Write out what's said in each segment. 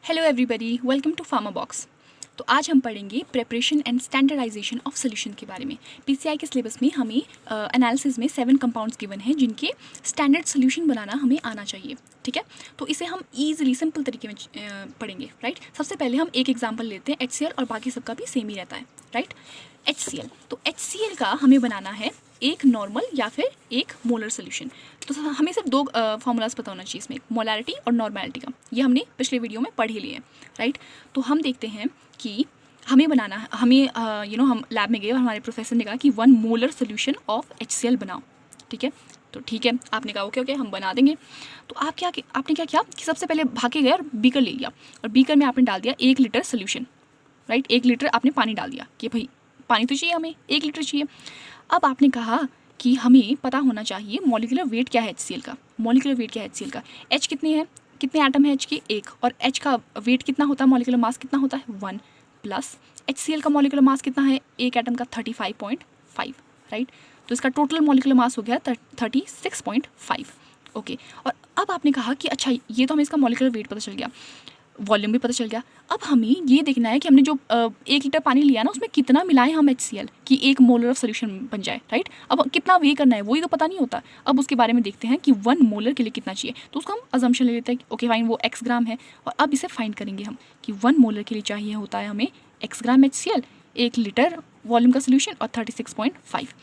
Hello everybody, welcome to Pharma Box. तो आज हम पढ़ेंगे preparation and standardisation of solution के बारे में। पीसीआई के सिलेबस में हमें एनालिसिस में 7 कंपाउंड्स गिवन हैं जिनके स्टैंडर्ड सोल्यूशन बनाना हमें आना चाहिए। ठीक है, तो इसे हम ईजिली सिंपल तरीके में पढ़ेंगे। राइट, सबसे पहले हम एक एग्जाम्पल लेते हैं HCl, और बाकी सबका भी सेम ही रहता है। राइट, HCl, तो HCl का हमें बनाना है एक नॉर्मल या फिर एक मोलर सोल्यूशन। तो हमें सिर्फ दो फॉर्मूलाज पता होना चाहिए इसमें, मोलारिटी और नॉर्मेलिटी का। ये हमने पिछले वीडियो में पढ़ ही लिए हैं। राइट, तो हम देखते हैं कि हमें बनाना है, हमें हम लैब में गए और हमारे प्रोफेसर ने कहा कि 1 मोलर सोल्यूशन ऑफ HCl बनाओ। ठीक है, तो ठीक है, आपने कहा ओके हम बना देंगे। तो आपने क्या किया कि सबसे पहले भागे गए और बीकर ले लिया, और बीकर में आपने डाल दिया 1 लीटर सोल्यूशन। राइट, 1 लीटर आपने पानी डाल दिया कि भाई पानी तो चाहिए, हमें 1 लीटर चाहिए। अब आपने कहा कि हमें पता होना चाहिए मॉलिक्यूलर वेट क्या है HCl का। मॉलिक्यूलर वेट क्या है HCl का, H कितनी है, कितने एटम है H के, 1, और H का वेट कितना होता है, मॉलिक्यूलर मास कितना होता है 1, प्लस HCl का मॉलिक्यूलर मास कितना है, एक एटम का 35.5। राइट, तो इसका टोटल मॉलिक्यूलर मास हो गया 36.5। ओके, और अब आपने कहा कि अच्छा ये तो हमें इसका मॉलिक्यूलर वेट पता चल गया, वॉल्यूम भी पता चल गया। अब हमें ये देखना है कि हमने जो 1 लीटर पानी लिया ना उसमें कितना मिलाएं हम HCl कि 1 मोलर ऑफ सोल्यूशन बन जाए। राइट, अब कितना वे करना है वही तो पता नहीं होता। अब उसके बारे में देखते हैं कि 1 मोलर के लिए कितना चाहिए। तो उसको हम अजम्पशन ले लेते हैं कि ओके फाइन, वो x ग्राम है। और अब इसे फाइंड करेंगे हम कि 1 मोलर के लिए चाहिए होता है हमें x ग्राम HCl, 1 लीटर वॉल्यूम का सोल्यूशन और 36.5।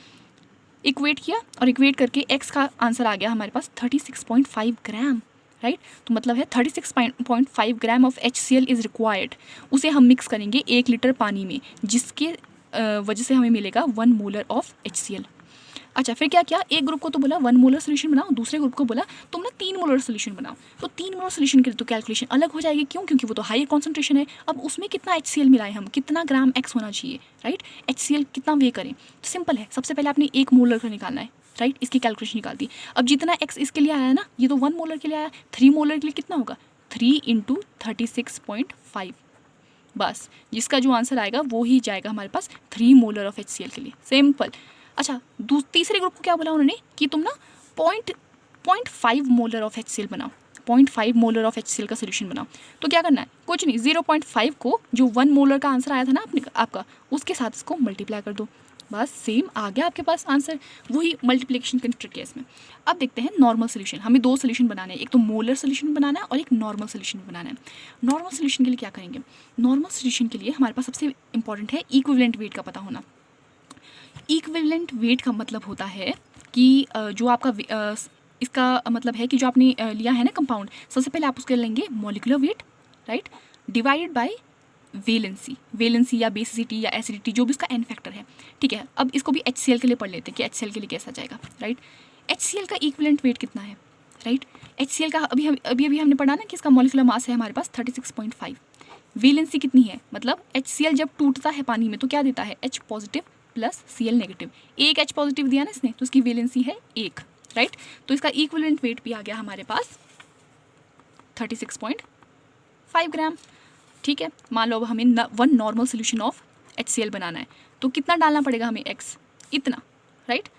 इक्वेट किया और इक्वेट करके x का आंसर आ गया हमारे पास 36.5 ग्राम। राइट, तो मतलब है 36.5 gram of HCl is required. उसे हम मिक्स करेंगे 1 लीटर पानी में, जिसके वजह से हमें मिलेगा 1 मोलर ऑफ HCl। अच्छा, फिर क्या किया, एक ग्रुप को तो बोला 1 मोलर सोल्यूशन बनाओ, दूसरे ग्रुप को बोला तुम ना 3 मोलर सोल्यूशन बनाओ। तो 3 मोलर सोल्यूशन के लिए तो कैलकुलेशन अलग हो जाएगी, क्यों, क्योंकि वो तो हाई कॉन्सेंट्रेशन है। अब उसमें कितना HCl मिलाएं हम, कितना ग्राम X होना चाहिए। राइट, HCl कितना वे करें, तो सिंपल है, सबसे पहले आपने 1 मोलर का निकालना है। राइट, इसकी कैलकुलेशन निकाल दी। अब जितना X इसके लिए आया है ना, ये तो 1 मोलर के लिए आया, 3 मोलर के लिए कितना होगा, 3 × 36.5। बस जिसका जो आंसर आएगा वो ही जाएगा हमारे पास 3 मोलर ऑफ HCl के लिए। सिंपल। अच्छा, तीसरे ग्रुप को क्या बोला उन्होंने कि तुम ना 0.5 मोलर ऑफ HCl बनाओ, 0.5 मोलर ऑफ HCl का सोल्यूशन बनाओ। तो क्या करना है, कुछ नहीं, 0.5 को जो 1 मोलर का आंसर आया था ना आपका, उसके साथ इसको मल्टीप्लाई कर दो। बस सेम आ गया आपके पास आंसर। वही मल्टीप्लिकेशन का ट्रिक है इसमें। अब देखते हैं नॉर्मल सोल्यूशन। हमें 2 सोल्यूशन बनाने हैं, एक तो मोलर सोल्यूशन बनाना है और एक नॉर्मल सोल्यूशन बनाना है। नॉर्मल सोल्यूशन के लिए क्या करेंगे, नॉर्मल सोल्यूशन के लिए हमारे पास सबसे इंपॉर्टेंट है इक्विवेलेंट वेट का पता होना। इक्विवेलेंट वेट का मतलब होता है कि जो आपका इसका मतलब है कि जो आपने लिया है ना कंपाउंड, सबसे पहले आप उसके लेंगे molecular weight, right, divided by valency या बेसिसिटी या एसिडिटी, जो भी इसका एन फैक्टर है। ठीक है, अब इसको भी HCl के लिए पढ़ लेते हैं कि HCl के लिए कैसा जाएगा। राइट, HCl का इक्विवेलेंट वेट कितना है। राइट, HCl का अभी हमने पढ़ा ना कि इसका मॉलिक्यूलर मास है हमारे पास 36.5। वेलेंसी कितनी है, मतलब HCl जब टूटता है पानी में तो क्या देता है, H positive plus Cl negative. एक H पॉजिटिव दिया ना इसने, तो उसकी वेलेंसी है 1। राइट, तो इसका इक्विवेलेंट वेट भी आ गया हमारे पास 36.5 ग्राम। ठीक है, मान लो अब हमें 1 नॉर्मल सोल्यूशन ऑफ HCl बनाना है, तो कितना डालना पड़ेगा हमें X, इतना। राइट,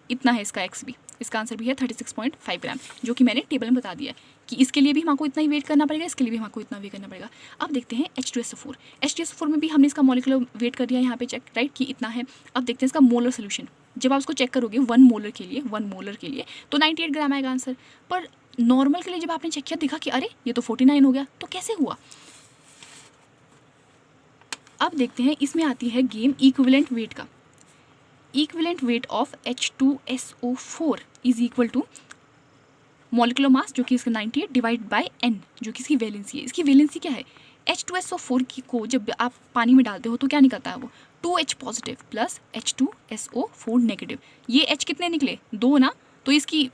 इतना है इसका X भी, इसका आंसर भी है 36.5 ग्राम, जो कि मैंने टेबल में बता दिया है कि इसके लिए भी हमको इतना ही वेट करना पड़ेगा, इसके लिए भी हमको इतना वेट करना पड़ेगा। अब देखते हैं H2SO4। H2SO4 में भी हमने इसका मॉलिक्यूलर वेट कर दिया यहाँ पे चेक, राइट, कि इतना है। अब देखते हैं इसका मोलर सोल्यूशन। जब आप उसको चेक करोगे 1 मोलर के लिए तो 98 ग्राम आएगा आंसर। पर नॉर्मल के लिए जब आपने चेक किया, देखा कि अरे ये तो 49 हो गया, तो कैसे हुआ। अब देखते हैं, इसमें आती है गेम इक्विवेलेंट वेट का। Equivalent weight of H2SO4 is equal to molecular mass, जो कि इसका 98, डिवाइड बाय N, जो कि इसकी वैलेंसी है। इसकी वैलेंसी क्या है, H2SO4 को जब आप पानी में डालते हो तो क्या निकलता है वो 2H positive plus H2SO4 negative. ये H कितने निकले, 2 ना, तो इसकी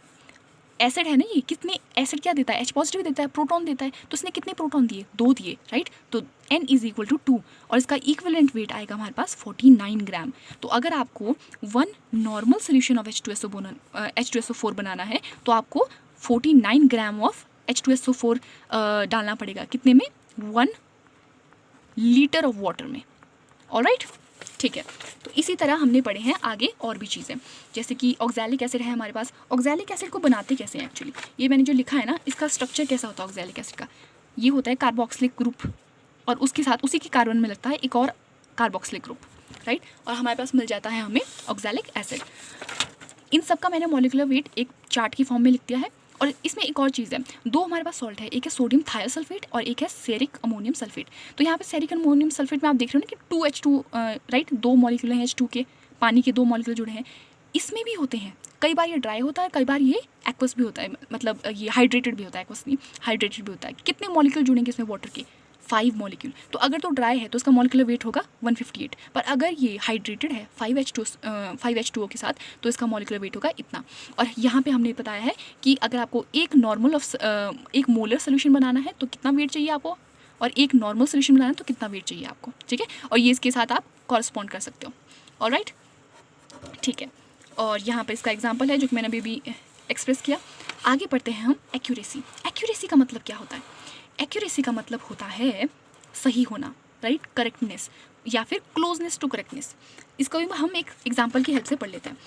एसिड है ना, ये कितने एसिड क्या देता है, H पॉजिटिव देता है, प्रोटॉन देता है, तो इसने कितने प्रोटॉन दिए, 2 दिए। राइट, तो N इज इक्वल टू 2, और इसका इक्विवेलेंट वेट आएगा हमारे पास 49 ग्राम। तो अगर आपको 1 नॉर्मल सोल्यूशन ऑफ H2SO4 बनाना है तो आपको 49 ग्राम ऑफ H2SO4 डालना पड़ेगा, कितने में, 1 लीटर ऑफ वाटर में। ऑलराइट, ठीक है, तो इसी तरह हमने पढ़े हैं आगे और भी चीज़ें, जैसे कि ऑक्सैलिक एसिड है हमारे पास। ऑक्सैलिक एसिड को बनाते कैसे हैं एक्चुअली, ये मैंने जो लिखा है ना, इसका स्ट्रक्चर कैसा होता है ऑक्सैलिक एसिड का। ये होता है कार्बोक्सिलिक ग्रुप, और उसके साथ उसी के कार्बन में लगता है एक और कार्बोक्सिलिक ग्रुप, राइट, और हमारे पास मिल जाता है हमें ऑक्सैलिक एसिड। इन सब का मैंने मॉलिक्यूलर वेट एक चार्ट की फॉर्म में लिख दिया है। और इसमें एक और चीज़ है, दो हमारे पास सॉल्ट है, एक है सोडियम थायोसल्फेट और एक है सेरिक अमोनियम सल्फेट। तो यहाँ पे सेरिक अमोनियम सल्फेट में आप देख रहे हो ना कि 2H2 राइट, दो मॉलिक्यूल हैं H2 के, पानी के दो मॉलिक्यूल जुड़े हैं। इसमें भी होते हैं, कई बार ये ड्राई होता है, कई बार ये एक्वस भी होता है, मतलब ये हाइड्रेटेड भी होता है, एक्वस नहीं हाइड्रेटेड भी होता है। कितने मॉलिक्यूल जुड़ेंगे इसमें वाटर के? 5 मॉलिक्यूल। तो अगर तो ड्राई है तो उसका मॉलिक्यूलर वेट होगा 158, पर अगर ये हाइड्रेटेड है 5H2O के साथ तो इसका मॉलिक्यूलर वेट होगा इतना। और यहाँ पे हमने बताया है कि अगर आपको एक मोलर सोल्यूशन बनाना है तो कितना वेट चाहिए आपको, और एक नॉर्मल सोल्यूशन बनाना है तो कितना वेट चाहिए आपको, ठीक है। और ये इसके साथ आप कॉरस्पॉन्ड कर सकते हो, ऑलराइट, ठीक है। और यहाँ पर इसका एग्जाम्पल है जो कि मैंने अभी एक्सप्रेस किया। आगे पढ़ते हैं हम एक्यूरेसी। एक्यूरेसी का मतलब क्या होता है? एक्यूरेसी का मतलब होता है सही होना, राइट, करेक्टनेस या फिर क्लोजनेस टू करेक्टनेस। इसको भी हम एक एग्जांपल की हेल्प से पढ़ लेते हैं।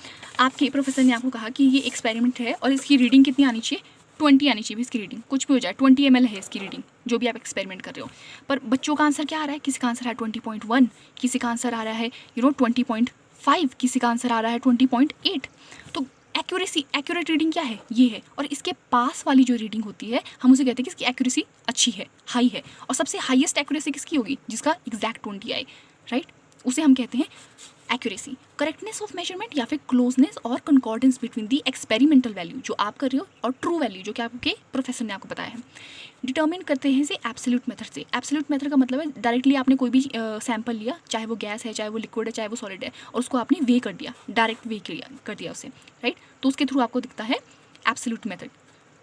आपके प्रोफेसर ने आपको कहा कि ये एक्सपेरिमेंट है और इसकी रीडिंग कितनी आनी चाहिए? 20 आनी चाहिए इसकी रीडिंग, कुछ भी हो जाए, 20 ml है इसकी रीडिंग, जो भी आप एक्सपेरिमेंट कर रहे हो। पर बच्चों का आंसर क्या आ रहा है? किसी का आंसर है 20.1, किसी का आंसर आ रहा है 20.5, किसी का आंसर आ रहा है 20.8। तो एक्यूरेट रीडिंग क्या है? ये है। और इसके पास वाली जो रीडिंग होती है हम उसे कहते हैं कि इसकी एक्यूरेसी अच्छी है, हाई है। और सबसे हाईएस्ट एक्यूरेसी किसकी होगी? जिसका एग्जैक्ट 20 आए, राइट, उसे हम कहते हैं एक्यूरेसी। करेक्टनेस ऑफ मेजरमेंट या फिर क्लोजनेस और concordance between the experimental value जो आप कर रहे हो और ट्रू वैल्यू जो कि आपके प्रोफेसर ने आपको बताया है, डिटर्मिन करते हैं इसे एब्सोल्यूट मेथड से। एब्सोल्यूट मेथड का मतलब है डायरेक्टली आपने कोई भी सैंपल लिया, चाहे वो गैस है, चाहे वो लिक्विड है, चाहे वो सॉलिड है, और उसको आपने वे कर दिया, डायरेक्ट वे कर दिया उसे, राइट, तो उसके थ्रू आपको दिखता है एब्सोल्यूट मेथड।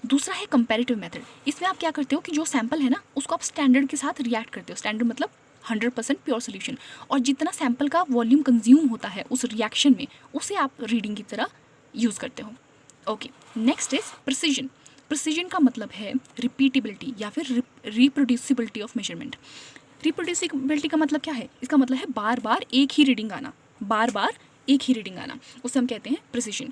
दूसरा है कंपैरेटिव मेथड। इसमें आप क्या करते हो कि जो सैंपल है ना उसको आप स्टैंडर्ड के साथ रिएक्ट करते हो। स्टैंडर्ड मतलब 100% प्योर सोल्यूशन, और जितना सैंपल का वॉल्यूम कंज्यूम होता है उस रिएक्शन में उसे आप रीडिंग की तरह यूज़ करते हो। Okay, next is precision. Precision का मतलब है रिपीटेबिलिटी या फिर रिप्रोड्यूसिबिलिटी ऑफ मेजरमेंट। रिप्रोड्यूसिबिलिटी का मतलब क्या है? इसका मतलब है बार बार एक ही रीडिंग आना, बार बार एक ही रीडिंग आना, उसे हम कहते हैं precision.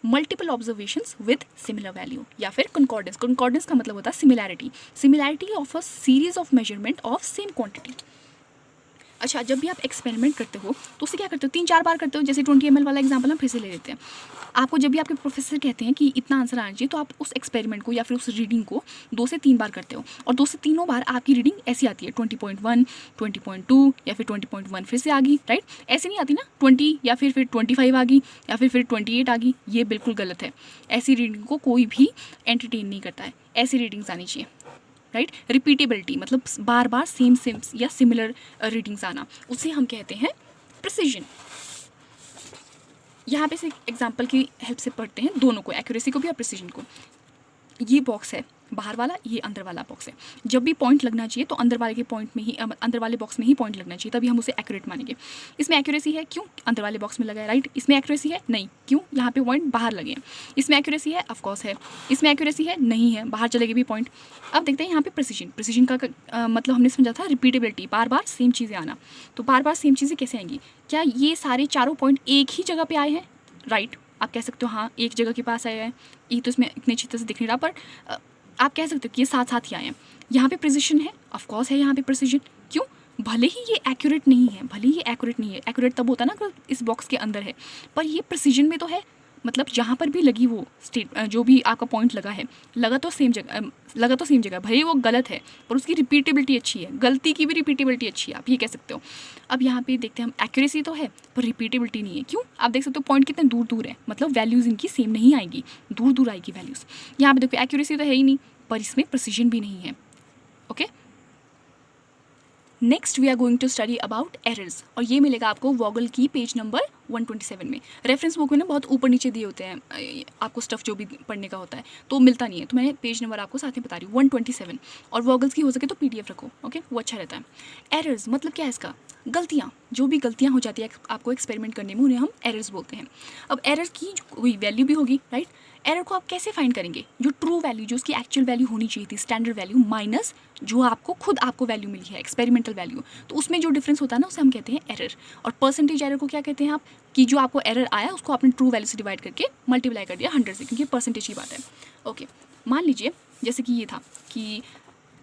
Multiple observations with similar value या फिर कंकॉर्डेंस। कंकॉर्डेंस का मतलब होता है similarity of a series of measurement of same quantity. अच्छा, जब भी आप एक्सपेरिमेंट करते हो तो उसे क्या करते हो? 3-4 बार करते हो। जैसे 20 ml वाला एग्जांपल हम फिर से ले लेते हैं। आपको जब भी आपके प्रोफेसर कहते हैं कि इतना आंसर आना चाहिए तो आप उस एक्सपेरिमेंट को या फिर उस रीडिंग को 2 से 3 बार करते हो, और 2 से 3 बार आपकी रीडिंग ऐसी आती है 20.1, 20.2 या फिर 20.1 फिर से आ गई, राइट। ऐसी नहीं आती ना 20 या फिर 25 आ गई या फिर 28 आ गई, ये बिल्कुल गलत है। ऐसी रीडिंग को कोई भी एंटरटेन नहीं करता है, ऐसी रीडिंग्स आनी चाहिए, राइट। रिपीटेबिलिटी मतलब बार बार सेम या सिमिलर रीडिंग्स आना, उसे हम कहते हैं प्रिसीजन। यहाँ पे से एग्जांपल की हेल्प से पढ़ते हैं दोनों को, एक्यूरेसी को भी और प्रिसीजन को। ये बॉक्स है बाहर वाला, ये अंदर वाला बॉक्स है। जब भी पॉइंट लगना चाहिए तो अंदर वाले के पॉइंट में ही, अंदर वाले बॉक्स में ही पॉइंट लगना चाहिए, तभी हम उसे एक्यूरेट मानेंगे। इसमें एक्यूरेसी है, क्यों? अंदर वाले बॉक्स में लगा है, राइट। इसमें एक्यूरेसी है, नहीं, क्यों? यहाँ पे पॉइंट बाहर लगे हैं। इसमें एक्यूरेसी है, ऑफकोर्स है। इसमें एक्यूरेसी है, नहीं है, बाहर चले गए भी पॉइंट। अब देखते हैं यहाँ पे प्रिसीजन का मतलब हमने समझा था रिपीटेबिलिटी, बार बार सेम चीज़ें आना। तो बार बार सेम चीज़ें कैसे आएंगी? क्या ये सारे चारों पॉइंट एक ही जगह पे आए हैं? राइट, आप कह सकते हो हाँ एक जगह के पास आया है, ये तो इसमें इतनी अच्छी तरह से दिख नहीं रहा, पर आप कह सकते हो कि ये साथ साथ ही आए हैं। यहाँ पे प्रिसीजन है, ऑफकोर्स है यहाँ पे प्रिसीजन, क्यों? भले ही ये एक्यूरेट नहीं है, एक्यूरेट तब होता है ना अगर इस बॉक्स के अंदर है, पर ये प्रिसीजन में तो है। मतलब जहाँ पर भी लगी वो जो भी आपका पॉइंट लगा तो सेम जगह, भले वो गलत है पर उसकी रिपीटेबिलिटी अच्छी है, गलती की भी रिपीटेबिलिटी अच्छी है, आप ये कह सकते हो। अब यहाँ पे देखते हैं हम, एक्यूरेसी तो है पर रिपीटेबिलिटी नहीं है, क्यों? आप देख सकते हो पॉइंट कितने दूर दूर है, मतलब वैल्यूज़ इनकी सेम नहीं आएगी, दूर दूर आएगी वैल्यूज़। यहाँ पे देखो एक्यूरेसी तो है ही नहीं, पर इसमें प्रिसीजन भी नहीं है। Okay, next we are going to study about errors, और ये मिलेगा आपको वॉगल की पेज नंबर 127 में। रेफरेंस बुक में ना बहुत ऊपर नीचे दिए होते हैं आपको स्टफ़ जो भी पढ़ने का होता है, तो मिलता नहीं है, तो मैंने पेज नंबर आपको साथ में बता रही हूँ 127। और वॉगल्स की हो सके तो PDF रखो, ओके, वो अच्छा रहता है। एरर्स मतलब क्या है इसका? गलतियाँ, जो भी गलतियाँ हो जाती है आपको एक्सपेरिमेंट करने में, उन्हें हम एरर्स बोलते हैं। अब एरर की कोई वैल्यू भी होगी, राइट। एरर को आप कैसे फाइंड करेंगे? जो ट्रू वैल्यू, जो उसकी एक्चुअल वैल्यू होनी चाहिए थी, स्टैंडर्ड वैल्यू, माइनस जो आपको वैल्यू मिली है एक्सपेरिमेंटल वैल्यू, तो उसमें जो डिफरेंस होता है ना उसे हम कहते हैं एरर। और परसेंटेज एरर को क्या कहते हैं आप? कि जो आपको एरर आया उसको आपने ट्रू वैल्यू से डिवाइड करके मल्टीप्लाई कर दिया 100 से, क्योंकि परसेंटेज की बात है। ओके, मान लीजिए जैसे कि ये था कि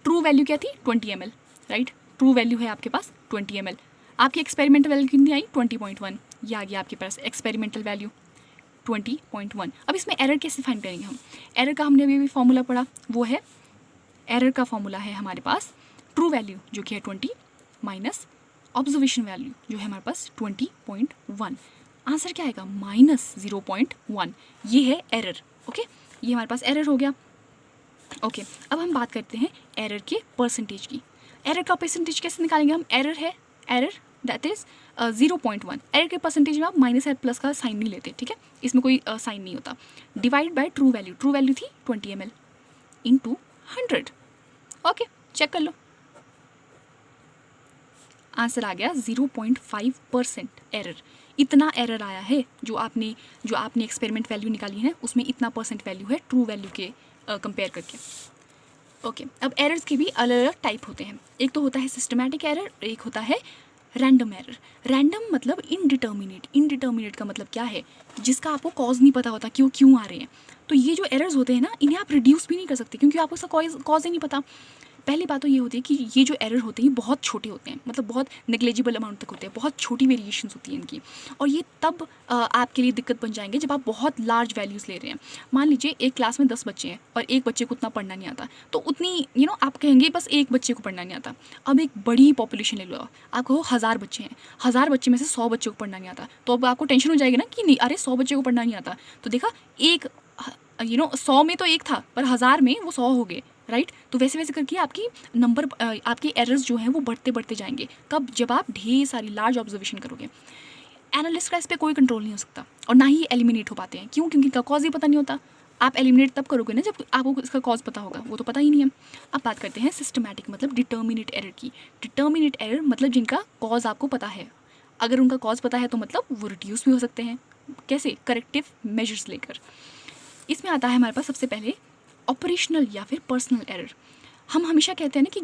ट्रू वैल्यू क्या थी 20 ml, राइट। ट्रू वैल्यू है आपके पास 20 ml। आपकी एक्सपेरिमेंटल वैल्यू कितनी आई 20.1, ये आ गया आपके पास एक्सपेरिमेंटल वैल्यू 20.1। अब इसमें एरर कैसे फाइंड करेंगे हम? एरर का हमने अभी फॉर्मूला पढ़ा, वो है एरर का फॉर्मूला है हमारे पास ट्रू वैल्यू जो कि है 20 माइनस ऑब्जर्वेशन वैल्यू जो है हमारे पास 20.1। आंसर क्या आएगा -0.1। ये है एरर। ओके, ये हमारे पास एरर हो गया। ओके, अब हम बात करते हैं एरर के परसेंटेज की। एरर का परसेंटेज कैसे निकालेंगे हम? एरर है, एरर दैट इज 0.1। एरर के परसेंटेज में आप माइनस या प्लस का साइन नहीं लेते, ठीक है, इसमें कोई साइन नहीं होता। Divide by true value, true value थी 20 ml इंटू 100। ओके, चेक कर लो, आंसर आ गया 0.5% एरर। इतना एरर आया है जो आपने एक्सपेरिमेंट वैल्यू निकाली है उसमें इतना परसेंट वैल्यू है ट्रू वैल्यू के कंपेयर करके। ओके, अब एरर्स के भी अलग अलग टाइप होते हैं। एक तो होता है सिस्टमैटिक एरर, एक होता है रैंडम एरर। रैंडम मतलब इनडिटर्मिनेट। इनडिटर्मिनेट का मतलब क्या है? जिसका आपको कॉज नहीं पता होता कि वो क्यों आ रहे हैं। तो ये जो एरर्स होते हैं ना, इन्हें आप रिड्यूस भी नहीं कर सकते क्योंकि आपको उसका कॉज ही नहीं पता। पहली बात तो ये होती है कि ये जो एरर होते हैं बहुत छोटे होते हैं, मतलब बहुत नेग्लेजिबल अमाउंट तक होते हैं, बहुत छोटी वेरिएशंस होती हैं इनकी। और ये तब आपके लिए दिक्कत बन जाएंगे जब आप बहुत लार्ज वैल्यूज़ ले रहे हैं। मान लीजिए एक क्लास में 10 बच्चे हैं और एक बच्चे को उतना पढ़ना नहीं आता, तो उतनी आप कहेंगे बस एक बच्चे को पढ़ना नहीं आता। अब एक बड़ी पॉपुलेशन ले लो, आप कहो 1000 बच्चे हैं, 1000 बच्चे में से 100 बच्चों को पढ़ना नहीं आता, तो अब आपको टेंशन हो जाएगी ना कि नहीं, अरे 100 बच्चे को पढ़ना नहीं आता। तो देखा, एक 100 में तो एक था पर 1000 में वो 100 हो गए, राइट। तो वैसे वैसे करके आपकी नंबर आपके एरर्स जो हैं वो बढ़ते बढ़ते जाएंगे। कब? जब आप ढेर सारी लार्ज ऑब्जर्वेशन करोगे। एनालिस्ट का इस पर कोई कंट्रोल नहीं हो सकता और ना ही एलिमिनेट हो पाते हैं। क्यों? क्योंकि इनका कॉज ही पता नहीं होता। आप एलिमिनेट तब करोगे ना जब आपको इसका कॉज पता होगा, वो तो पता ही नहीं है। अब बात करते हैं सिस्टमैटिक मतलब डिटर्मिनेट एरर की। डिटर्मिनेट एरर मतलब जिनका कॉज आपको पता है। अगर उनका कॉज पता है तो मतलब वो रिड्यूस भी हो सकते हैं। कैसे? करेक्टिव मेजर्स लेकर। इसमें आता है हमारे पास सबसे पहले ऑपरेशनल या फिर पर्सनल एरर। हम हमेशा कहते हैं ना कि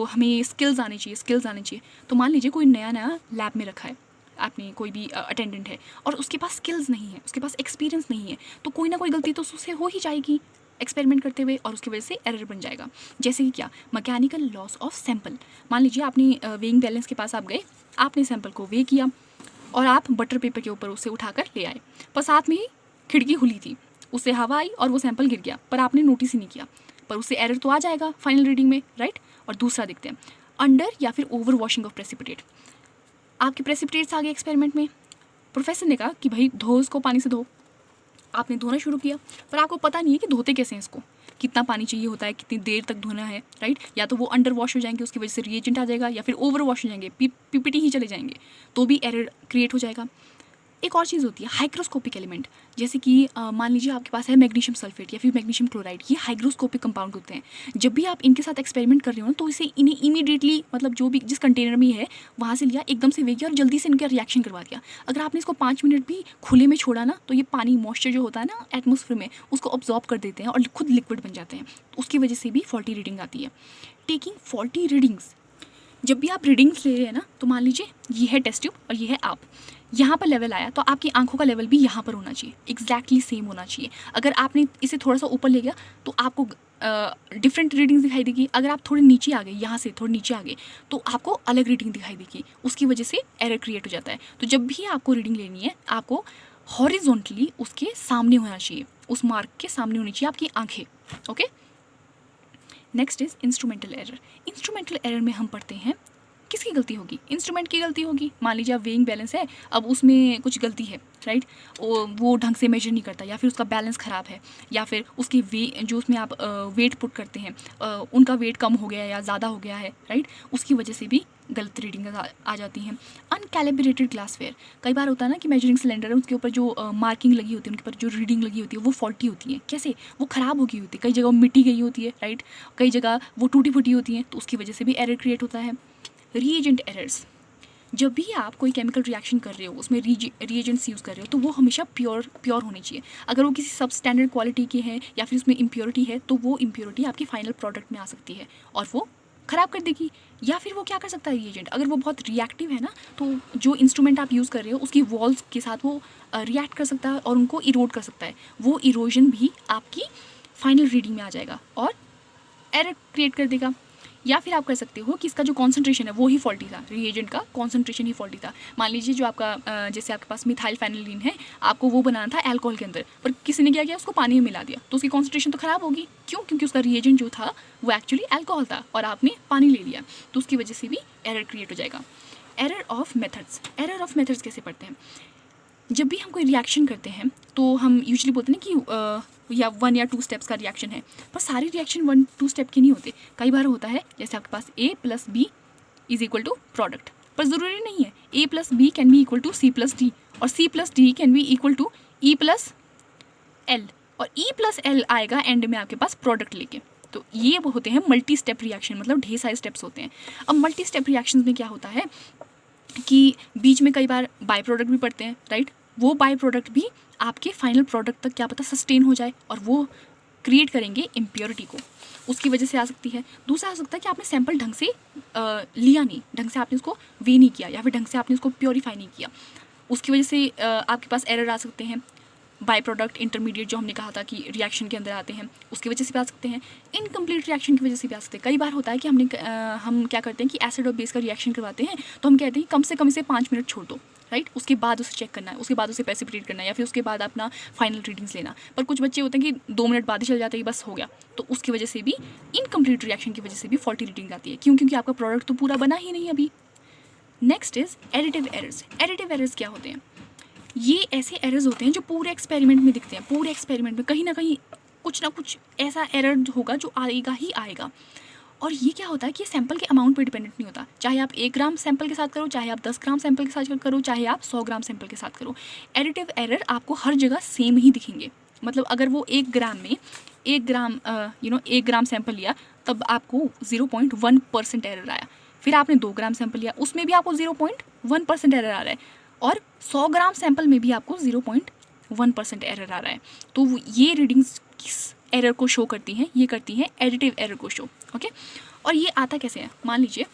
हमें स्किल्स आनी चाहिए। तो मान लीजिए कोई नया लैब में रखा है आपने, कोई भी अटेंडेंट है और उसके पास स्किल्स नहीं है, उसके पास एक्सपीरियंस नहीं है, तो कोई ना कोई गलती तो उससे हो ही जाएगी एक्सपेरिमेंट करते हुए और उसकी वजह से एरर बन जाएगा। जैसे कि क्या? Mechanical loss of sample. मान लीजिए आपने वेइंग बैलेंस के पास आप गए, आपने सैंपल को वे किया और आप बटर पेपर के ऊपर उसे उठाकर ले आए, पर साथ में ही खिड़की खुली थी, उससे हवा आई और वो सैंपल गिर गया, पर आपने नोटिस ही नहीं किया, पर उससे एरर तो आ जाएगा फाइनल रीडिंग में, राइट। और दूसरा देखते हैं अंडर या फिर ओवर वॉशिंग ऑफ प्रेसिपिटेट। आपके प्रेसिपिटेट्स आ गए एक्सपेरिमेंट में, प्रोफेसर ने कहा कि भाई धो इसको, पानी से धो। आपने धोना शुरू किया पर आपको पता नहीं है कि धोते कैसे हैं इसको, कितना पानी चाहिए होता है, कितनी देर तक धोना है, राइट। या तो वो अंडर वॉश हो जाएंगे, उसकी वजह से रिएजेंट आ जाएगा, या फिर ओवर वॉश हो जाएंगे, पीपीटी ही चले जाएंगे, तो भी एरर क्रिएट हो जाएगा। एक और चीज़ होती है हाइग्रोस्कोपिक एलिमेंट। जैसे कि मान लीजिए आपके पास है मैग्नीशियम सल्फेट या फिर मैग्नीशियम क्लोराइड। ये हाइग्रोस्कोपिक कंपाउंड होते हैं। जब भी आप इनके साथ एक्सपेरिमेंट कर रहे हो ना, तो इन्हें इमीडिएटली, मतलब जो भी जिस कंटेनर में है वहाँ से लिया, एकदम से वे किया और जल्दी से इनका रिएक्शन करवा दिया। अगर आपने इसको 5 मिनट भी खुले में छोड़ा ना, तो ये पानी मॉइस्चर जो होता है ना एटमोसफेयर में, उसको ऑब्जॉर्ब कर देते हैं और खुद लिक्विड बन जाते हैं। उसकी वजह से भी फॉल्टी रीडिंग आती है। टेकिंग फॉल्टी रीडिंग्स, जब भी आप रीडिंग्स ले रहे हैं ना, तो मान लीजिए ये है टेस्ट ट्यूब और ये है आप, यहाँ पर लेवल आया तो आपकी आंखों का लेवल भी यहाँ पर होना चाहिए, एग्जैक्टली सेम होना चाहिए। अगर आपने इसे थोड़ा सा ऊपर ले गया तो आपको डिफरेंट रीडिंग्स दिखाई देगी। अगर आप थोड़े नीचे आ गए, यहाँ से थोड़े नीचे आ गए, तो आपको अलग रीडिंग दिखाई देगी। उसकी वजह से एरर क्रिएट हो जाता है। तो जब भी आपको रीडिंग लेनी है, आपको हॉरिजॉन्टली उसके सामने होना चाहिए, उस मार्क के सामने होनी चाहिए आपकी आंखें। Okay, next is instrumental error. Instrumental error में हम पढ़ते हैं किसकी गलती होगी? इंस्ट्रूमेंट की गलती होगी। मान लीजिए आप वेइंग बैलेंस है, अब उसमें कुछ गलती है, राइट, वो ढंग से मेजर नहीं करता, या फिर उसका बैलेंस ख़राब है, या फिर उसकी जो उसमें आप वेट पुट करते हैं उनका वेट कम हो गया या ज़्यादा हो गया है, राइट। उसकी वजह से भी गलत रीडिंग आ जाती हैं। अनकैलिब्रेटेड ग्लासवेयर, कई बार होता है ना कि मेजरिंग सिलेंडर है, उसके ऊपर जो मार्किंग लगी होती है, उनके ऊपर जो रीडिंग लगी होती है वो फॉल्टी होती है। कैसे? वो ख़राब हो गई होती है, कई जगह मिट्टी गई होती है, राइट, कई जगह वो टूटी फूटी होती हैं, तो उसकी वजह से भी एरर क्रिएट होता है। रिएजेंट एरर्स, जब भी आप कोई केमिकल रिएक्शन कर रहे हो, उसमें रिएजेंट्स यूज़ कर रहे हो, तो वो हमेशा प्योर होनी चाहिए। अगर वो किसी सब स्टैंडर्ड क्वालिटी के हैं या फिर उसमें इम्प्योरिटी है, तो वो इम्प्योरिटी आपकी फाइनल प्रोडक्ट में आ सकती है और वो ख़राब कर देगी। या फिर वो क्या कर सकता है रिएजेंट, अगर वो बहुत रिएक्टिव है ना, तो जो इंस्ट्रूमेंट आप यूज़ कर रहे हो उसकी वॉल्स के साथ वो रिएक्ट कर सकता है और उनको इरोड कर सकता है। वो इरोजन भी आपकी फाइनल रीडिंग में आ जाएगा और एरर क्रिएट कर देगा। या फिर आप कर सकते हो कि इसका जो कॉन्सेंट्रेशन है वो ही फॉल्टी था, रिएजेंट का कॉन्सेंट्रेशन ही फॉल्टी था। मान लीजिए जो आपका जैसे आपके पास मिथाइल फेनिलीन है, आपको वो बनाना था अल्कोहल के अंदर, पर किसी ने क्या किया, उसको पानी में मिला दिया, तो उसकी कॉन्सेंट्रेशन तो ख़राब होगी। क्यों? क्योंकि उसका रिएजेंट जो था वो एक्चुअली अल्कोहल था और आपने पानी ले लिया, तो उसकी वजह से भी एरर क्रिएट हो जाएगा। Error of methods. Error of methods कैसे पढ़ते हैं? जब भी हम कोई रिएक्शन करते हैं तो हम यूजुअली बोलते हैं कि या 1 या 2 स्टेप्स का रिएक्शन है, पर सारे रिएक्शन 1-2 स्टेप के नहीं होते। कई बार होता है जैसे आपके पास A + B = प्रोडक्ट, पर ज़रूरी नहीं है A + B can be equal to C + D, और C + D can be equal to E + L, और E + L आएगा एंड में आपके पास प्रोडक्ट लेके। तो ये वो होते हैं मल्टी स्टेप रिएक्शन, मतलब ढेर सारे स्टेप्स होते हैं। अब मल्टी स्टेप रिएक्शन में क्या होता है कि बीच में कई बार बाय प्रोडक्ट भी पड़ते हैं, राइट? वो बाय प्रोडक्ट भी आपके फाइनल प्रोडक्ट तक क्या पता सस्टेन हो जाए और वो क्रिएट करेंगे इम्प्योरिटी को, उसकी वजह से आ सकती है। दूसरा आ सकता है कि आपने सैंपल ढंग से लिया नहीं, ढंग से आपने उसको वे नहीं किया, या फिर ढंग से आपने उसको प्योरीफाई नहीं किया, उसकी वजह से आपके पास एरर आ सकते हैं। बाय प्रोडक्ट, इंटरमीडिएट जो हमने कहा था कि रिएक्शन के अंदर आते हैं, उसकी वजह से भी आ सकते हैं। इनकम्प्लीट रिएक्शन की वजह से भी आ सकते हैं। कई बार होता है कि हम क्या करते हैं कि एसिड और बेस का रिएक्शन करवाते हैं, तो हम कहते हैं कम से कम इसे 5 मिनट छोड़ दो, राइट? उसके बाद उसे चेक करना है, उसके बाद उसे प्रेसिपिटेट करना है, या फिर उसके बाद अपना फाइनल रीडिंग्स लेना। पर कुछ बच्चे होते हैं कि 2 मिनट बाद ही चल जाते हैं, बस हो गया, तो उसकी वजह से भी इनकम्प्लीट रिएक्शन की वजह से भी फॉल्टी रीडिंग आती है। क्यों? क्योंकि आपका प्रोडक्ट तो पूरा बना ही नहीं अभी। Next is additive errors. Additive errors क्या होते हैं? ये ऐसे एरर्स होते हैं जो पूरे एक्सपेरिमेंट में दिखते हैं। पूरे एक्सपेरिमेंट में कहीं ना कहीं कुछ ना कुछ ऐसा एरर होगा जो आएगा ही आएगा। और ये क्या होता है कि सैंपल के अमाउंट पे डिपेंडेंट नहीं होता। चाहे आप 1 ग्राम सैंपल के साथ करो, चाहे आप 10 ग्राम सैंपल के साथ करो, चाहे आप 100 ग्राम सैंपल के साथ करो, एडिटिव एरर आपको हर जगह सेम ही दिखेंगे। मतलब अगर वो 1 ग्राम में 1 ग्राम सैंपल लिया, तब आपको 0.1% एरर आया। फिर आपने 2 ग्राम सैंपल लिया, उसमें भी आपको 0.1% एरर आ रहा है, और 100 ग्राम सैंपल में भी आपको 0.1% एरर आ रहा है। तो ये रीडिंग्स किस एरर को शो करती हैं? ये करती हैं एडिटिव एरर को शो। ओके, और ये आता कैसे है? मान लीजिए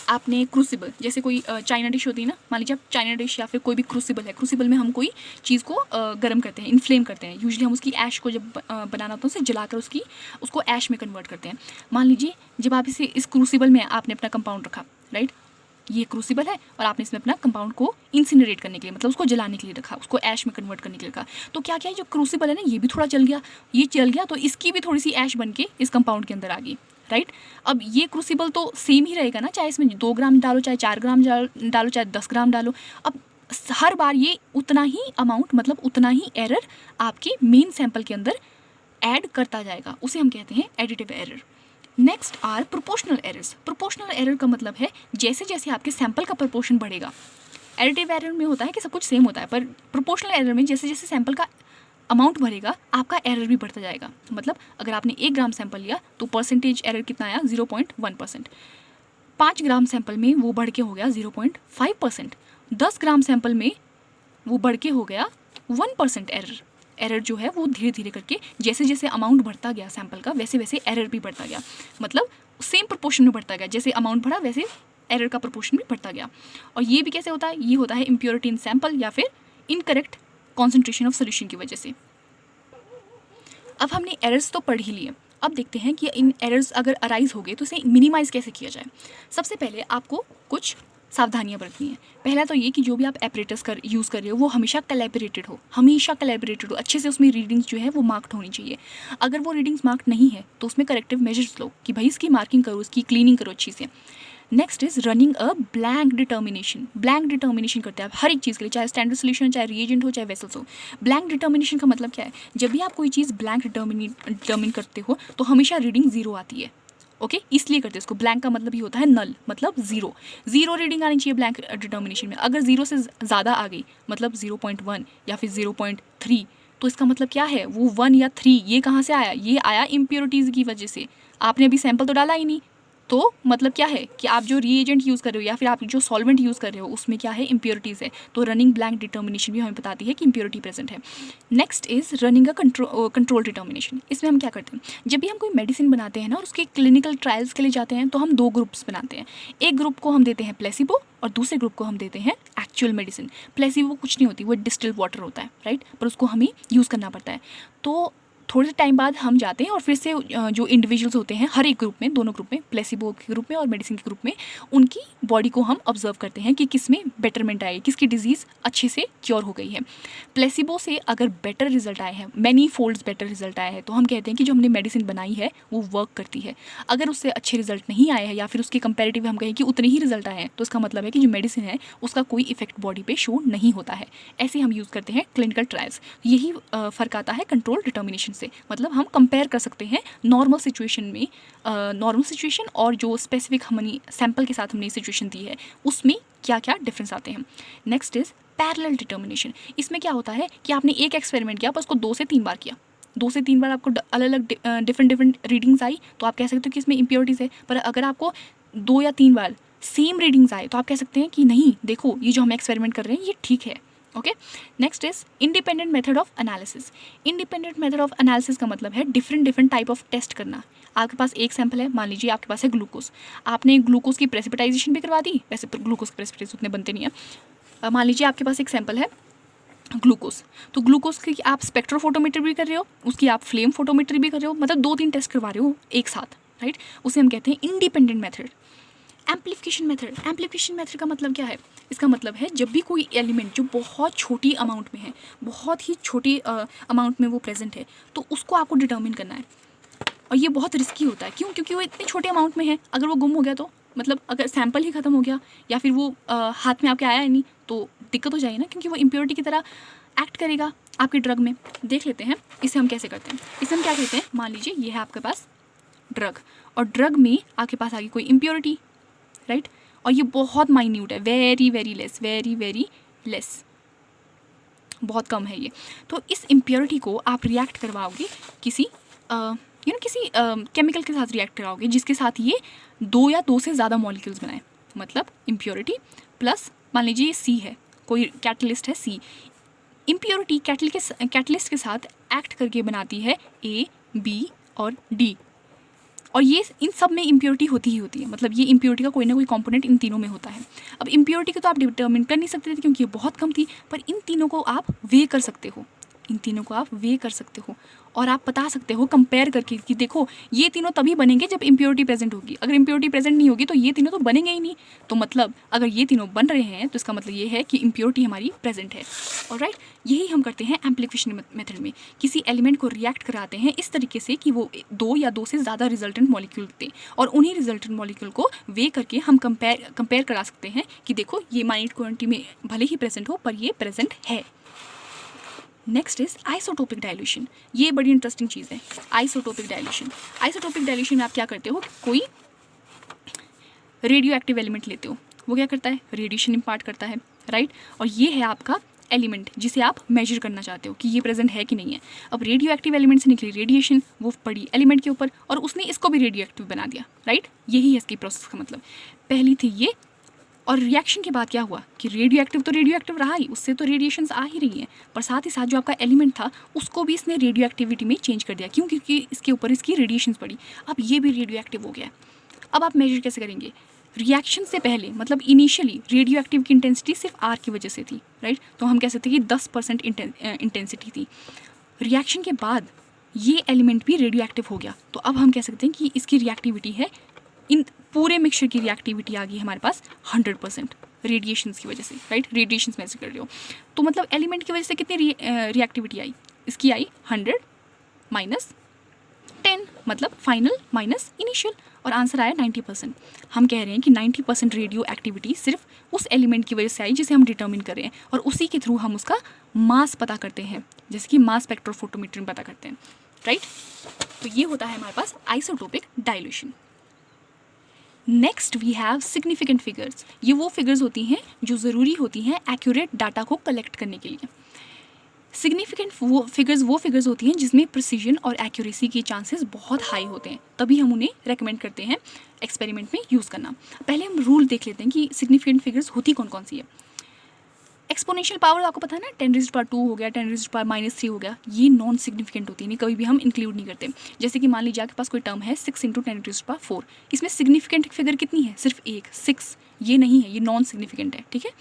आपने क्रूसिबल, जैसे कोई चाइना डिश होती है ना, मान लीजिए आप चाइना डिश या फिर कोई भी क्रूसिबल है, क्रूसिबल में हम कोई चीज़ को गर्म करते हैं, इन्फ्लेम करते हैं। यूजुअली हम उसकी ऐश को जब बनाना होता है उसे जलाकर उसको ऐश में कन्वर्ट करते हैं। मान लीजिए जब आप इस क्रूसिबल में आपने अपना कंपाउंड रखा, राइट? ये क्रूसिबल है और आपने इसमें अपना कंपाउंड को इंसिनरेट करने के लिए, मतलब उसको जलाने के लिए रखा, उसको ऐश में कन्वर्ट करने के लिए रखा। तो क्या क्या जो क्रूसिबल है ना, ये भी थोड़ा जल गया, ये जल गया, तो इसकी भी थोड़ी सी ऐश बन के इस कंपाउंड के अंदर आ गई, राइट? अब ये क्रूसिबल तो सेम ही रहेगा ना, चाहे इसमें 2 ग्राम डालो, चाहे 4 ग्राम डालो, चाहे 10 ग्राम डालो। अब हर बार ये उतना ही अमाउंट, मतलब उतना ही एरर आपके मेन सैंपल के अंदर ऐड करता जाएगा, उसे हम कहते हैं additive error. Next are proportional errors. Proportional error का मतलब है जैसे जैसे आपके सैंपल का प्रोपोर्शन बढ़ेगा। एडिटिव एरर में होता है कि सब कुछ सेम होता है, पर प्रोपोर्शनल एरर में जैसे जैसे सैंपल का अमाउंट बढ़ेगा आपका एरर भी बढ़ता जाएगा। मतलब अगर आपने 1 ग्राम सैंपल लिया तो परसेंटेज एरर कितना आया? 0.1%। 5 ग्राम सैंपल में वो बढ़ के हो गया 0.5%। 10 ग्राम सैंपल में वो बढ़ के हो गया 1% एरर। एरर जो है वो धीरे धीरे करके जैसे जैसे अमाउंट बढ़ता गया सैंपल का, वैसे वैसे एरर भी बढ़ता गया। मतलब सेम प्रोपोर्शन में बढ़ता गया, जैसे अमाउंट बढ़ा वैसे एरर का प्रोपोर्शन भी बढ़ता गया। और ये भी कैसे होता है? ये होता है इम्प्योरिटी इन सैंपल या फिर इनकरेक्ट कॉन्सेंट्रेशन ऑफ सोल्यूशन की वजह से। अब हमने एरर्स तो पढ़ ही लिए, अब देखते हैं कि इन एरर्स अगर अराइज हो गए तो इसे मिनिमाइज़ कैसे किया जाए। सबसे पहले आपको कुछ सावधानियां बरतनी है। पहला तो ये कि जो भी आप एपरेटस यूज़ कर रहे हो वो हमेशा कैलिब्रेटेड हो, अच्छे से उसमें रीडिंग्स जो है वो मार्क्ड होनी चाहिए। अगर वो रीडिंग्स मार्क्ड नहीं है तो उसमें करेक्टिव मेजर्स लो कि भाई इसकी मार्किंग करो, इसकी क्लीनिंग करो अच्छी से। Next is running a blank determination. Blank determination करते हैं आप हर एक चीज़ के लिए, चाहे स्टैंडर्ड सोल्यूशन हो, चाहे रिएजेंट हो, चाहे वेसल्स हो। ब्लैंक डिटर्मिनेशन का मतलब क्या है? जब भी आप कोई चीज़ ब्लैंक डिटर्मिन करते हो तो हमेशा रीडिंग 0 आती है। ओके, इसलिए करते हैं इसको। ब्लैंक का मतलब ये होता है नल, मतलब 0 रीडिंग आनी चाहिए ब्लैंक डिटर्मिनेशन में। अगर 0 से ज़्यादा आ गई, मतलब 0.1 या फिर 0.3, तो इसका मतलब क्या है? वो 1 या 3 ये कहाँ से आया? ये आया इम्प्योरिटीज़ की वजह से। आपने अभी सैंपल तो डाला ही नहीं, तो मतलब क्या है कि आप जो रिएजेंट यूज़ कर रहे हो या फिर आप जो सॉल्वेंट यूज़ कर रहे हो उसमें क्या है? इम्प्योरिटीज़ है। तो रनिंग ब्लैंक डिटर्मिनेशन भी हमें बताती है कि इम्प्योरिटी प्रेजेंट है। Next is running a control determination. इसमें हम क्या करते हैं? जब भी हम कोई मेडिसिन बनाते हैं ना और उसके क्लिनिकल ट्रायल्स के लिए जाते हैं तो हम 2 ग्रुप्स बनाते हैं। एक ग्रुप को हम देते हैं प्लेसिबो और दूसरे ग्रुप को हम देते हैं एक्चुअल मेडिसिन। प्लेसिबो कुछ नहीं होती, वो डिस्टिल्ड वाटर होता है, राइट? पर उसको हमें यूज़ करना पड़ता है। तो थोड़े से टाइम बाद हम जाते हैं और फिर से जो इंडिविजुअल्स होते हैं हर एक ग्रुप में, दोनों ग्रुप में, प्लेसिबो के ग्रुप में और मेडिसिन के ग्रुप में, उनकी बॉडी को हम ऑब्जर्व करते हैं कि किस में बेटरमेंट आई, किसकी डिजीज़ अच्छे से क्योर हो गई है। प्लेसिबो से अगर बेटर रिजल्ट आए हैं, मैनी फोल्ड्स बेटर रिजल्ट आया है, तो हम कहते हैं कि जो हमने मेडिसिन बनाई है वो वर्क करती है। अगर उससे अच्छे रिजल्ट नहीं आए हैं या फिर उसके कंपेरेटिव हम कहें कि उतने ही रिजल्ट आए हैं, तो इसका मतलब है कि जो मेडिसिन है उसका कोई इफेक्ट बॉडी पे शो नहीं होता है। ऐसे हम यूज़ करते हैं क्लिनिकल ट्रायल्स। यही फ़र्क आता है कंट्रोल डिटर्मिनेशन से। मतलब हम कंपेयर कर सकते हैं नॉर्मल सिचुएशन में, नॉर्मल सिचुएशन और जो स्पेसिफिक हमने सैंपल के साथ हमने सिचुएशन दी है उसमें क्या क्या डिफरेंस आते हैं। Next is parallel determination. इसमें क्या होता है कि आपने एक एक्सपेरिमेंट किया, पर उसको 2 से 3 बार किया, 2 से 3 बार आपको अलग अलग डिफरेंट रीडिंग्स आई, तो आप कह सकते हो कि इसमें इम्प्योरिटीज़ है। पर अगर आपको 2 या 3 बार सेम रीडिंग्स आए तो आप कह सकते हैं कि नहीं, देखो ये जो हम एक्सपेरिमेंट कर रहे हैं ये ठीक है। Okay, next is independent method of analysis. Independent method of analysis का मतलब है डिफरेंट टाइप ऑफ टेस्ट करना। आपके पास एक सैंपल है, मान लीजिए आपके पास है ग्लूकोज, आपने ग्लूकोज की प्रेसिपिटाइजेशन भी करवा दी, वैसे ग्लूकोज के प्रेसिपिटेशन उतने बनते नहीं है। मान लीजिए आपके पास एक सैंपल है ग्लूकोज, तो ग्लूकोज की आप स्पेक्ट्रोफोटोमीटर भी कर रहे हो, उसकी आप फ्लेम फोटोमीटर भी कर रहे हो, मतलब 2-3 टेस्ट करवा रहे हो एक साथ, राइट। उसे हम कहते हैं independent method. Amplification method. Amplification method का मतलब क्या है? इसका मतलब है जब भी कोई एलिमेंट जो बहुत छोटी अमाउंट में है, बहुत ही छोटी अमाउंट में वो प्रेजेंट है, तो उसको आपको डिटर्मिन करना है। और ये बहुत रिस्की होता है। क्यों? क्योंकि वो इतने छोटे अमाउंट में है, अगर वो गुम हो गया तो, मतलब अगर सैंपल ही ख़त्म हो गया या फिर वो हाथ में आपके आया ही नहीं, तो दिक्कत हो जाएगी ना, क्योंकि वो इम्प्योरिटी की तरह एक्ट करेगा आपके ड्रग में। देख लेते हैं इसे हम कैसे करते हैं। इसे हम क्या कहते हैं, मान लीजिए ये है आपके पास ड्रग, और ड्रग में आपके पास आ गई कोई इम्प्योरिटी, राइट, और ये बहुत माइन्यूट है, वेरी वेरी लेस, बहुत कम है ये। तो इस इम्प्योरिटी को आप रिएक्ट करवाओगे किसी किसी केमिकल के साथ रिएक्ट कराओगे जिसके साथ ये 2 या 2 से ज़्यादा मॉलिक्यूल्स बनाए। मतलब इम्प्योरिटी प्लस मान लीजिए ये सी है, कोई कैटलिस्ट है सी, इम्प्योरिटी कैटलिस्ट के साथ एक्ट करके बनाती है ए, बी और डी, और ये इन सब में इम्प्योरिटी होती ही होती है। मतलब ये इम्प्योरिटी का कोई ना कोई कंपोनेंट इन तीनों में होता है। अब इम्प्योरिटी को तो आप डिटर्मिन कर नहीं सकते थे क्योंकि ये बहुत कम थी, पर इन तीनों को आप वे कर सकते हो, इन तीनों को आप वे कर सकते हो और आप बता सकते हो कंपेयर करके कि देखो ये तीनों तभी बनेंगे जब इम्प्योरिटी प्रेजेंट होगी, अगर इम्प्योरिटी प्रेजेंट नहीं होगी तो ये तीनों तो बनेंगे ही नहीं। तो मतलब अगर ये तीनों बन रहे हैं तो इसका मतलब ये है कि इम्प्योरिटी हमारी प्रेजेंट है। ऑलराइट, यही हम करते हैं एम्प्लीफिकेशन मेथड में। किसी एलिमेंट को रिएक्ट कराते हैं इस तरीके से कि वो 2 या 2 से ज़्यादा रिजल्टेंट मॉलिक्यूल दें, और उन्हीं रिजल्टेंट मॉलिक्यूल को वे करके हम कंपेयर करा सकते हैं कि देखो ये माइन्यूट क्वांटिटी में भले ही प्रेजेंट हो पर ये प्रेजेंट है। Next is isotopic dilution. ये बड़ी इंटरेस्टिंग चीज़ है, आइसोटोपिक डाइल्यूशन। आइसोटोपिक डाइल्यूशन में आप क्या करते हो, कोई रेडियो एक्टिव एलिमेंट लेते हो, वो क्या करता है, रेडिएशन इम्पार्ट करता है, राइट। और ये है आपका एलिमेंट जिसे आप मेजर करना चाहते हो कि ये प्रेजेंट है कि नहीं है। अब रेडियो एक्टिव एलिमेंट से निकली रेडिएशन वो पड़ी एलिमेंट के ऊपर और उसने इसको भी रेडियो एक्टिव बना दिया, राइट। यही है इसकी प्रोसेस का मतलब। पहली थी ये, और रिएक्शन के बाद क्या हुआ कि रेडियो एक्टिव रहा ही, उससे तो रेडिएशंस आ ही रही हैं, पर साथ ही साथ जो आपका एलिमेंट था उसको भी इसने रेडियो एक्टिविटी में चेंज कर दिया। क्यों? क्योंकि इसके ऊपर इसकी रेडिएशंस पड़ी, अब ये भी रेडियो एक्टिव हो गया। अब आप मेजर कैसे करेंगे, रिएक्शन से पहले मतलब इनिशियली रेडियो एक्टिव की इंटेंसिटी सिर्फ आर की वजह से थी, राइट। तो हम कह सकते हैं कि 10% इंटेंसिटी थी। रिएक्शन के बाद ये एलिमेंट भी रेडियो एक्टिव हो गया, तो अब हम कह सकते हैं कि इसकी रिएक्टिविटी है, इन पूरे मिक्सचर की रिएक्टिविटी आ गई हमारे पास 100% रेडिएशंस की वजह से, राइट। रेडिएशंस मेजर कर रहे हो तो मतलब एलिमेंट की वजह से कितनी रिएक्टिविटी आई, इसकी आई 100 माइनस 10, मतलब फाइनल माइनस इनिशियल, और आंसर आया 90%। हम कह रहे हैं कि 90% रेडियो एक्टिविटी सिर्फ उस एलिमेंट की वजह से आई जिसे हम डिटर्मिन कर रहे हैं, और उसी के थ्रू हम उसका मास पता करते हैं, जैसे कि मास स्पेक्ट्रोफोटोमीटर में पता करते हैं, राइट। तो ये होता है हमारे पास isotopic dilution. Next we have significant figures. ये वो फिगर्स होती हैं जो ज़रूरी होती हैं एक्यूरेट डाटा को कलेक्ट करने के लिए। सिग्निफिकेंट वो फिगर्स होती हैं जिसमें प्रिसीजन और एक्यूरेसी के चांसेस बहुत हाई होते हैं, तभी हम उन्हें रेकमेंड करते हैं एक्सपेरिमेंट में यूज़ करना। पहले हम रूल देख लेते हैं कि सिग्निफिकेंट फिगर्स होती कौन कौन सी है। एक्सपोनेंशियल पावर आपको पता है ना, 10⁻² हो गया, 10⁻³ हो गया, ये नॉन सिग्निफिकेंट होती है, नहीं कभी भी हम इंक्लूड नहीं करते। जैसे कि मान लीजिए आपके पास कोई टर्म है 6 × 10⁻⁴, इसमें सिग्निफिकेंट फिगर कितनी है, सिर्फ एक 6, ये नहीं है, ये नॉन सिग्निफिकेंट है, ठीक है।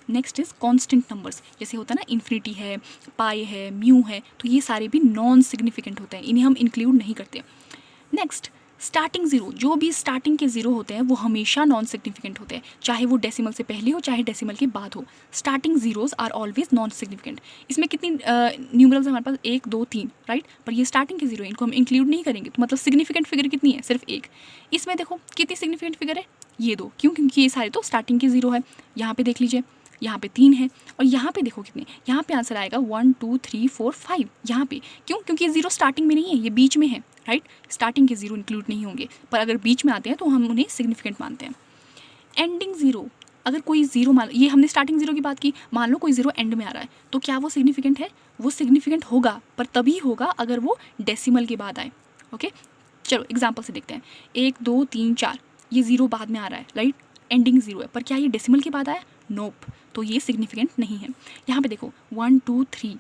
नेक्स्ट इज कांस्टेंट नंबर्स, जैसे होता है ना इन्फिनिटी है, पाई है, म्यू है, तो ये सारे भी नॉन सिग्निफिकेंट होते हैं, इन्हें हम इंक्लूड नहीं करते। नेक्स्ट स्टार्टिंग ज़ीरो, जो भी स्टार्टिंग के ज़ीरो होते हैं वो हमेशा नॉन सिग्निफिकेंट होते हैं, चाहे वो डेसिमल से पहले हो चाहे डेसिमल के बाद हो। Starting zeros are always non significant. इसमें कितनी न्यूमरल्स हमारे पास 1 2 3, राइट, पर ये स्टार्टिंग के ज़ीरो, इनको हम इंक्लूड नहीं करेंगे, तो मतलब सिग्निफिकेंट फिगर कितनी है, सिर्फ एक। इसमें देखो कितनी सिग्निफिकेंट फिगर है, ये 2, क्यों, क्योंकि ये सारे तो स्टार्टिंग के ज़ीरो है। यहाँ पे देख लीजिए, यहाँ पे 3 है, और यहाँ पे देखो कितने, यहाँ पे आंसर आएगा 1 2 3 4 5, यहाँ पे क्यों, क्योंकि ये ज़ीरो स्टार्टिंग में नहीं है, ये बीच में है, राइट। स्टार्टिंग के ज़ीरो इंक्लूड नहीं होंगे, पर अगर बीच में आते हैं तो हम उन्हें सिग्निफिकेंट मानते हैं। एंडिंग ज़ीरो, अगर कोई ज़ीरो मान, ये हमने स्टार्टिंग ज़ीरो की बात की, मान लो कोई ज़ीरो एंड में आ रहा है, तो क्या वो सिग्निफिकेंट है, वो सिग्निफिकेंट होगा, पर तभी होगा अगर वो डेसिमल के बाद आए, ओके। चलो एग्जाम्पल से देखते हैं, 1 2 3 4, ये ज़ीरो बाद में आ रहा है, राइट, एंडिंग ज़ीरो है, पर क्या ये डेसिमल के बाद आया, नोप, तो ये सिग्निफिकेंट नहीं है। यहाँ पे देखो 1 2 3,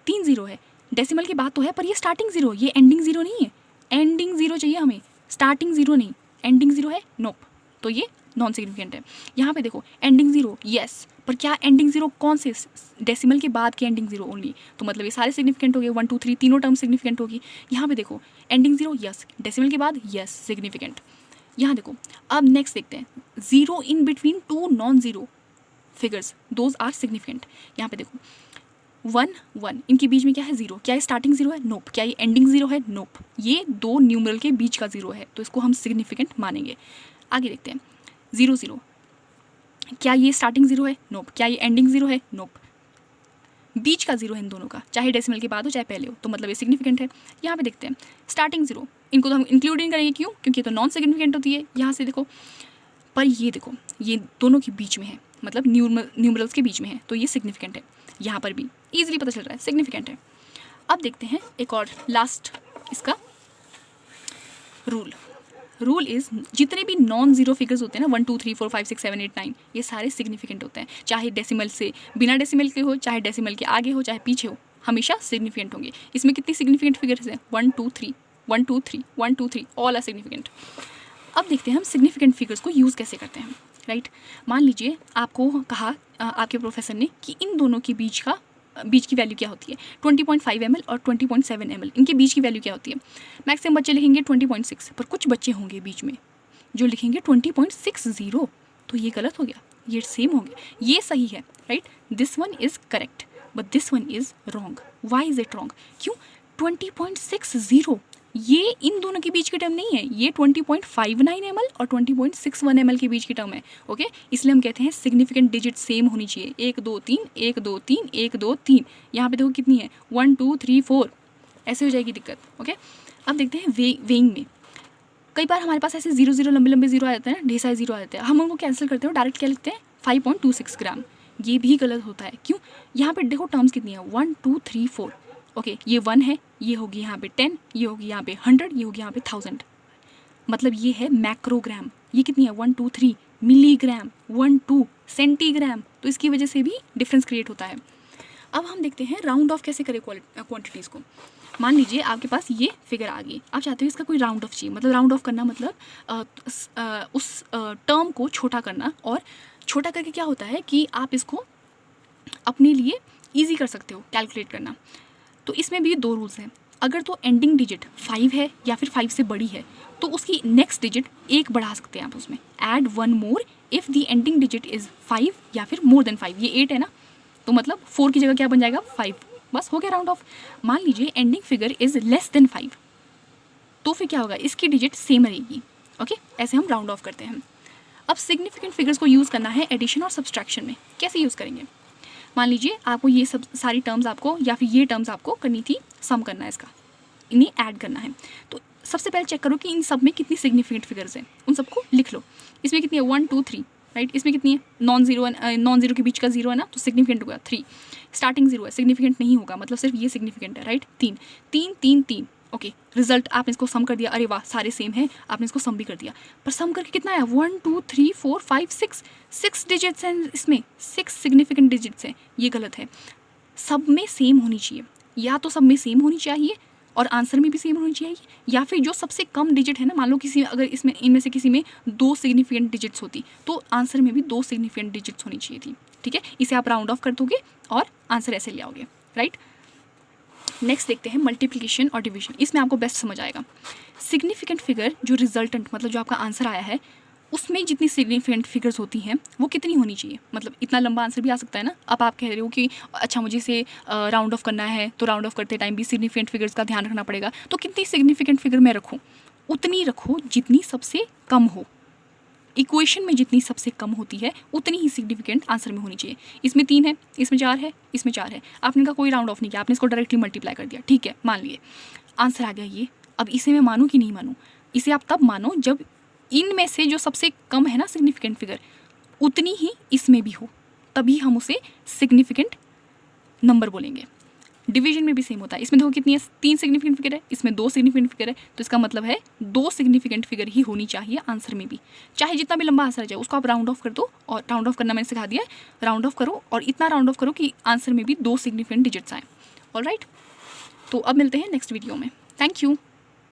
3 ज़ीरो है, डेसिमल के बाद तो है, पर ये स्टार्टिंग ज़ीरो, ये एंडिंग ज़ीरो नहीं है, एंडिंग ज़ीरो चाहिए हमें, स्टार्टिंग ज़ीरो नहीं, एंडिंग ज़ीरो है, नोप, तो ये नॉन सिग्निफिकेंट है। यहाँ पे देखो एंडिंग ज़ीरो, यस, पर क्या एंडिंग ज़ीरो कौन से, डेसिमल के बाद के एंडिंग ज़ीरो ओनली, तो मतलब ये सारे सिग्निफिकेंट हो गए, 1 2 3 तीनों टर्म सिग्निफिकेंट होगी। यहाँ पे देखो एंडिंग ज़ीरो, यस, डेसिमल के बाद, यस, सिग्निफिकेंट। यहाँ देखो, अब नेक्स्ट देखते हैं, zero in between 2 non zero figures, those are significant. यहाँ पे देखो 1 1, इनके बीच में क्या है, ज़ीरो, क्या ये स्टार्टिंग ज़ीरो है, नोप, क्या ये एंडिंग ज़ीरो है, नोप, ये 2 न्यूमरल के बीच का ज़ीरो है, तो इसको हम सिग्निफिकेंट मानेंगे। आगे देखते हैं 0 0, क्या ये स्टार्टिंग ज़ीरो है, नोप, क्या ये एंडिंग ज़ीरो है, नोप, बीच का ज़ीरो है इन दोनों का, चाहे डेसिमल के बाद हो चाहे पहले हो, तो मतलब ये सिग्निफिकेंट है। यहाँ पे देखते हैं स्टार्टिंग ज़ीरो, इनको तो हम इंक्लूड नहीं करेंगे, क्यों, क्योंकि ये तो नॉन सिग्निफिकेंट होती है। यहाँ से देखो, पर ये देखो ये दोनों के बीच में है, मतलब न्यूमरल्स के बीच में है, तो ये सिग्निफिकेंट है। यहाँ पर भी ईजिली पता चल रहा है सिग्निफिकेंट है। अब देखते हैं एक और लास्ट इसका रूल इज़, जितने भी नॉन ज़ीरो फिगर्स होते हैं ना, 1 2 3 4 5 6 7 8 9, ये सारे सिग्निफिकेंट होते हैं, चाहे डेसिमल से बिना डेसिमल के हो, चाहे डेसिमल के आगे हो, चाहे पीछे हो, हमेशा सिग्निफिकेंट होंगे। इसमें कितनी सिग्निफिकेंट फिगर्स हैं, 1 2 3 1 2 3 1 2 3, ऑल आर सिग्निफिकेंट। अब देखते हैं हम सिग्निफिकेंट फिगर्स को यूज़ कैसे करते हैं, राइट। मान लीजिए आपको कहा आपके प्रोफेसर ने कि इन दोनों के बीच की वैल्यू क्या होती है, 20.5 ml और 20.7 ml, इनके बीच की वैल्यू क्या होती है। मैक्सिमम बच्चे लिखेंगे 20.6, पर कुछ बच्चे होंगे बीच में जो लिखेंगे 20.60, तो ये गलत हो गया, ये सेम हो गया, ये सही है, right, this one is correct but this one is wrong. Why is it wrong, क्यों, 20.60 ये इन दोनों के बीच की टर्म नहीं है, ये 20.59 ml और 20.61 ml के बीच की टर्म है, ओके। इसलिए हम कहते हैं सिग्निफिकेंट डिजिट सेम होनी चाहिए, 1 2 3 1 2 3 1 2 3। यहाँ पे देखो कितनी है, 1 2 3 4, ऐसे हो जाएगी दिक्कत, ओके। अब देखते हैं वेइंग में, कई बार हमारे पास ऐसे 0 0 लंबे लंबे ज़ीरो आ जाते हैं, ढेर सारे ज़ीरो आ जाते हैं, हम उनको कैंसिल करते हैं, डायरेक्ट क्या लिखते हैं, 5.26 ग्राम, ये भी गलत होता है, क्यों, यहाँ पे देखो टर्म्स कितनी है, 1 2 3 4, ओके, ये 1 है, ये होगी यहाँ पे 10, ये होगी यहाँ पे 100, ये होगी यहाँ पे 1000, मतलब ये है मैक्रोग्राम। ये कितनी है, 1 2 3 मिलीग्राम, 1 2 सेंटीग्राम, तो इसकी वजह से भी डिफरेंस क्रिएट होता है। अब हम देखते हैं राउंड ऑफ कैसे करें क्वांटिटीज़ को। मान लीजिए आपके पास ये फिगर आ गई, आप चाहते हो इसका कोई राउंड ऑफ चाहिए, मतलब राउंड ऑफ करना मतलब उस टर्म को छोटा करना, और छोटा करके क्या होता है कि आप इसको अपने लिए ईजी कर सकते हो कैलकुलेट करना। तो इसमें भी 2 रूल्स हैं, अगर तो एंडिंग डिजिट 5 है या फिर 5 से बड़ी है तो उसकी नेक्स्ट डिजिट 1 बढ़ा सकते हैं आप उसमें, add 1 more if the ending digit is 5 या फिर मोर देन 5, ये 8 है ना, तो मतलब 4 की जगह क्या बन जाएगा, 5, बस हो गया राउंड ऑफ। मान लीजिए ending figure is less than 5, तो फिर क्या होगा, इसकी डिजिट सेम रहेगी, ओके। ऐसे हम राउंड ऑफ करते हैं। अब सिग्निफिकेंट फिगर्स को यूज़ करना है एडिशन और सब्सट्रैक्शन में, कैसे यूज़ करेंगे। मान लीजिए आपको ये सब सारी टर्म्स आपको या फिर ये टर्म्स आपको करनी थी, सम करना है इसका, इन्हें ऐड करना है, तो सबसे पहले चेक करो कि इन सब में कितनी सिग्निफिकेंट फिगर्स हैं, उन सबको लिख लो। इसमें कितनी है, 1 2 3, राइट, इसमें कितनी है, नॉन ज़ीरो के बीच का ज़ीरो है ना, तो सिग्निफिकेंट होगा 3, स्टार्टिंग ज़ीरो है, सिग्निफिकेंट नहीं होगा, मतलब सिर्फ ये सिग्निफिकेंट है, राइट, 3 3 3 3, ओके। रिजल्ट आपने इसको सम कर दिया, अरे वाह सारे सेम है, आपने इसको सम भी कर दिया, पर सम करके कितना आया, 1 2 3 4 5 6 डिजिट्स हैं इसमें, 6 सिग्निफिकेंट डिजिट्स हैं, ये गलत है। सब में सेम होनी चाहिए, या तो सब में सेम होनी चाहिए और आंसर में भी सेम होनी चाहिए, या फिर जो सबसे कम डिजिट है ना, मान लो किसी अगर इसमें इनमें से किसी में 2 सिग्निफिकेंट डिजिट्स होती तो आंसर में भी 2 सिग्निफिकेंट डिजिट्स होनी चाहिए थी, ठीक है। इसे आप राउंड ऑफ कर दोगे और आंसर ऐसे ले आओगे, राइट। नेक्स्ट देखते हैं मल्टीप्लिकेशन और डिवीजन। इसमें आपको बेस्ट समझ आएगा। सिग्निफिकेंट फिगर जो रिजल्टेंट मतलब जो आपका आंसर आया है उसमें जितनी सिग्निफिकेंट फिगर्स होती हैं वो कितनी होनी चाहिए, मतलब इतना लंबा आंसर भी आ सकता है ना। अब आप कह रहे हो कि अच्छा मुझे इसे राउंड ऑफ करना है, तो राउंड ऑफ करते टाइम भी सिग्निफिकेंट फिगर्स का ध्यान रखना पड़ेगा। तो कितनी सिग्निफिकेंट फिगर मैं रखूँ, उतनी रखो जितनी सबसे कम हो। इक्वेशन में जितनी सबसे कम होती है उतनी ही सिग्निफिकेंट आंसर में होनी चाहिए। इसमें 3 है, इसमें 4 है, इसमें 4 है, आपने का कोई राउंड ऑफ नहीं किया, आपने इसको डायरेक्टली मल्टीप्लाई कर दिया, ठीक है, मान लिए आंसर आ गया ये। अब इसे मैं मानूँ कि नहीं मानूँ, इसे आप तब मानो जब इनमें से जो सबसे कम है ना सिग्निफिकेंट फिगर उतनी ही इसमें भी हो, तभी हम उसे सिग्निफिकेंट नंबर बोलेंगे। डिवीजन में भी सेम होता है। इसमें देखो कितनी है, 3 सिग्निफिकेंट फिगर है, इसमें 2 सिग्निफिकेंट फिगर है, तो इसका मतलब है 2 सिग्निफिकेंट फिगर ही होनी चाहिए आंसर में भी। चाहे जितना भी लंबा आंसर आ जाए उसको आप राउंड ऑफ कर दो, और राउंड ऑफ करना मैंने सिखा दिया है, राउंड ऑफ करो और इतना राउंड ऑफ करो कि आंसर में भी 2 सिग्निफिकेंट डिजिट्स आए। ऑलराइट, तो अब मिलते हैं नेक्स्ट वीडियो में। Thank you.